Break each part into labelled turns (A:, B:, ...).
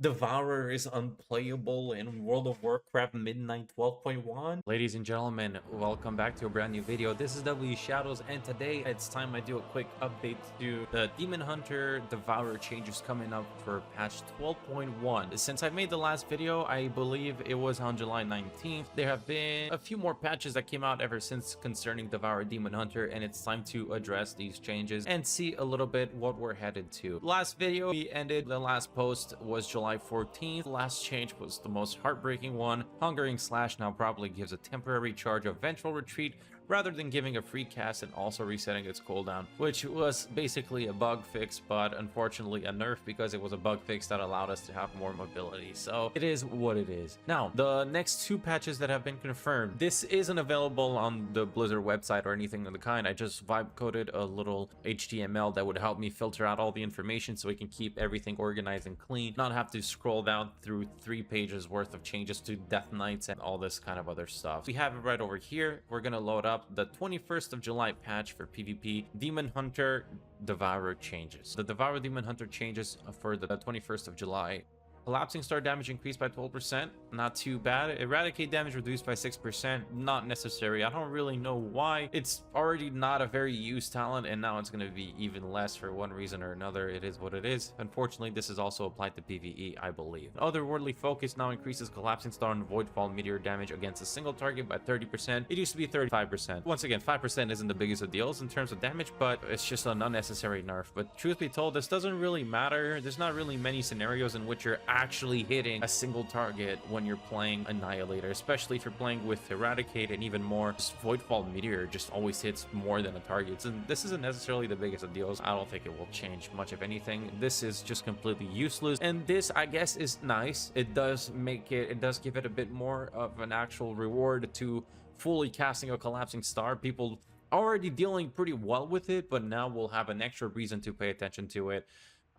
A: Devourer is unplayable in World of Warcraft Midnight 12.1. Ladies and gentlemen, welcome back to a brand new video. This is WShadows, and today it's time I do a quick update to the Demon Hunter Devourer changes coming up for patch 12.1. Since I made the last video, I believe it was on July 19th, there have been a few more patches that came out ever since concerning Devourer Demon Hunter, and it's time to address these changes and see a little bit what we're headed to. Last video we ended, the last post was July 14th. The last change was the most heartbreaking one. Hungering Slash now probably gives a temporary charge of Vengeful Retreat rather than giving a free cast and also resetting its cooldown, which was basically a bug fix, but unfortunately a nerf because it was a bug fix that allowed us to have more mobility. So it is what it is. Now, the next two patches that have been confirmed, this isn't available on the Blizzard website or anything of the kind. I just vibe coded a little HTML that would help me filter out all the information so we can keep everything organized and clean, not have to scroll down through 3 pages worth of changes to Death Knights and all this kind of other stuff. We have it right over here. We're gonna load up the 21st of July patch for PvP Demon Hunter Devourer changes. The Devourer Demon Hunter changes for the 21st of July. Collapsing star damage increased by 12%, not too bad. Eradicate damage reduced by 6%, not necessary. I don't really know why. It's already not a very used talent, and now it's going to be even less for one reason or another. It is what it is. Unfortunately, this is also applied to PvE, I believe. Otherworldly Focus now increases Collapsing Star and Voidfall Meteor damage against a single target by 30%. It used to be 35%. Once again, 5% isn't the biggest of deals in terms of damage, but it's just an unnecessary nerf. But truth be told, this doesn't really matter. There's not really many scenarios in which you're actually hitting a single target when you're playing Annihilator, especially if you're playing with Eradicate, and even more, Voidfall Meteor just always hits more than a target. And this isn't necessarily the biggest of deals. I don't think it will change much of anything. This is just completely useless, and this, I guess, is nice. It does give it a bit more of an actual reward to fully casting a Collapsing Star. People already dealing pretty well with it, but now we'll have an extra reason to pay attention to it.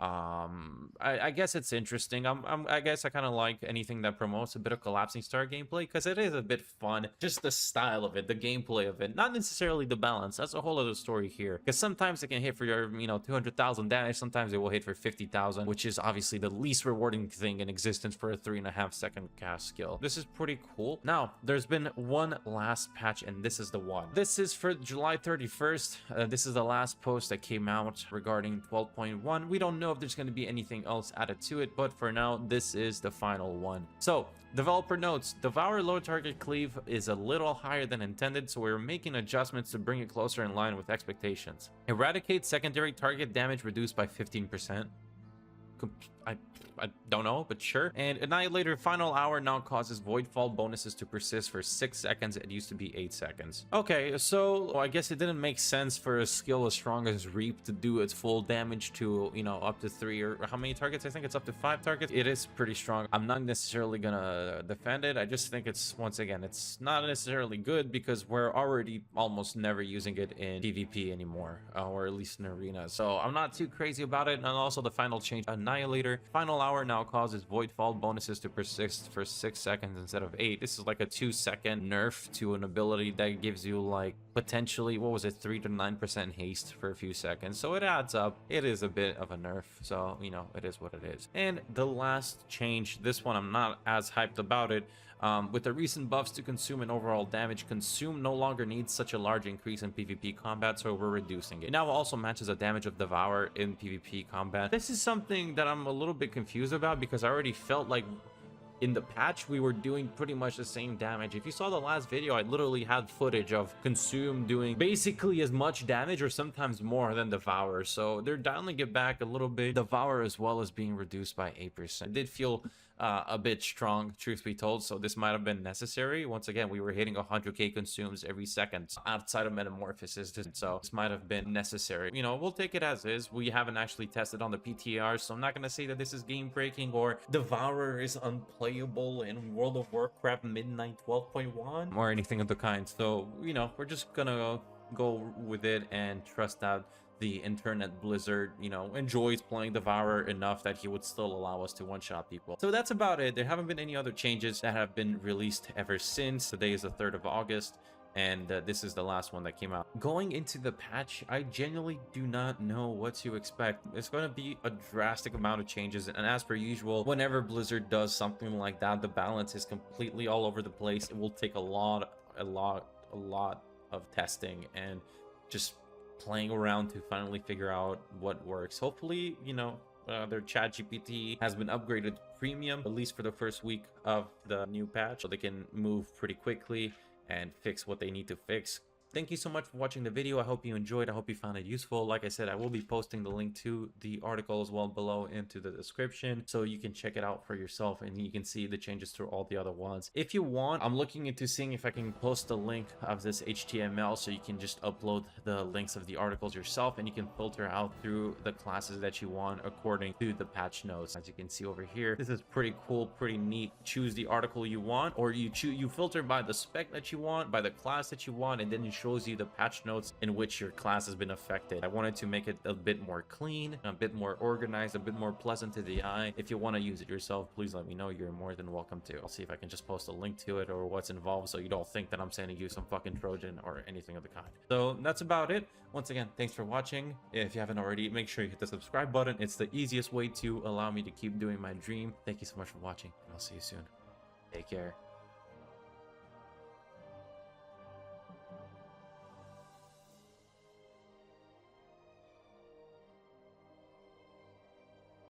A: I guess it's interesting. I guess I kind of like anything that promotes a bit of Collapsing Star gameplay, because it is a bit fun. Just the style of it, the gameplay of it, not necessarily the balance. That's a whole other story here, because sometimes it can hit for your 200,000 damage, sometimes it will hit for 50,000, which is obviously the least rewarding thing in existence for a 3.5 second cast skill. This is pretty cool. Now, there's been one last patch, and this is the one. This is for July 31st. This is the last post that came out regarding 12.1. We don't know if there's going to be anything else added to it, but for now, this is the final one. So, developer notes, Devour low target cleave is a little higher than intended, so we're making adjustments to bring it closer in line with expectations. Eradicate secondary target damage reduced by 15%. I don't know, but sure. And Annihilator final hour now causes Voidfall bonuses to persist for 6 seconds. It used to be 8 seconds. Okay, so I guess it didn't make sense for a skill as strong as Reap to do its full damage to, up to 3 or how many targets? I think it's up to 5 targets. It is pretty strong. I'm not necessarily gonna defend it. I just think it's, once again, it's not necessarily good because we're already almost never using it in PvP anymore, or at least in arena. So I'm not too crazy about it. And also the final change, Annihilator final hour now causes Voidfall bonuses to persist for 6 seconds instead of 8. This is like a 2-second nerf to an ability that gives you, like, potentially, what was it, 3 to 9% haste for a few seconds. So it adds up. It is a bit of a nerf, so it is what it is. And the last change, this one I'm not as hyped about it. With the recent buffs to Consume and overall damage, Consume no longer needs such a large increase in PvP combat, so we're reducing it. It now also matches the damage of Devour in PvP combat. This is something that I'm a little bit confused about, because I already felt like in the patch we were doing pretty much the same damage. If you saw the last video, I literally had footage of Consume doing basically as much damage or sometimes more than Devour, so they're dialing it back a little bit. Devour as well as being reduced by 8%. It did feel a bit strong, truth be told, so this might have been necessary. Once again, we were hitting 100k consumes every second outside of Metamorphosis, so this might have been necessary. We'll take it as is. We haven't actually tested on the PTR, so I'm not gonna say that this is game breaking or Devourer is unplayable in World of Warcraft Midnight 12.1 or anything of the kind. So we're just gonna go with it and trust that the internet Blizzard, enjoys playing Devourer enough that he would still allow us to one-shot people. So that's about it. There haven't been any other changes that have been released ever since. Today is the 3rd of August. and this is the last one that came out. Going into the patch, I genuinely do not know what to expect. It's going to be a drastic amount of changes, and as per usual, whenever Blizzard does something like that, the balance is completely all over the place. It will take a lot of testing and just playing around to finally figure out what works. Hopefully, you know, their chat GPT has been upgraded to premium, at least for the first week of the new patch, so they can move pretty quickly and fix what they need to fix. Thank you so much for watching the video. I hope you enjoyed. I hope you found it useful. Like I said, I will be posting the link to the article as well below into the description, so you can check it out for yourself and you can see the changes to all the other ones. If you want, I'm looking into seeing if I can post the link of this HTML, so you can just upload the links of the articles yourself and you can filter out through the classes that you want according to the patch notes. As you can see over here, this is pretty cool, pretty neat. Choose the article you want, or you filter by the spec that you want, by the class that you want, and then you shows you the patch notes in which your class has been affected. I wanted to make it a bit more clean, a bit more organized, a bit more pleasant to the eye. If you want to use it yourself, please let me know. You're more than welcome to. I'll see if I can just post a link to it or what's involved, so you don't think that I'm sending you some fucking Trojan or anything of the kind. So that's about it. Once again, thanks for watching. If you haven't already, make sure you hit the subscribe button. It's the easiest way to allow me to keep doing my dream. Thank you so much for watching, and I'll see you soon. Take care.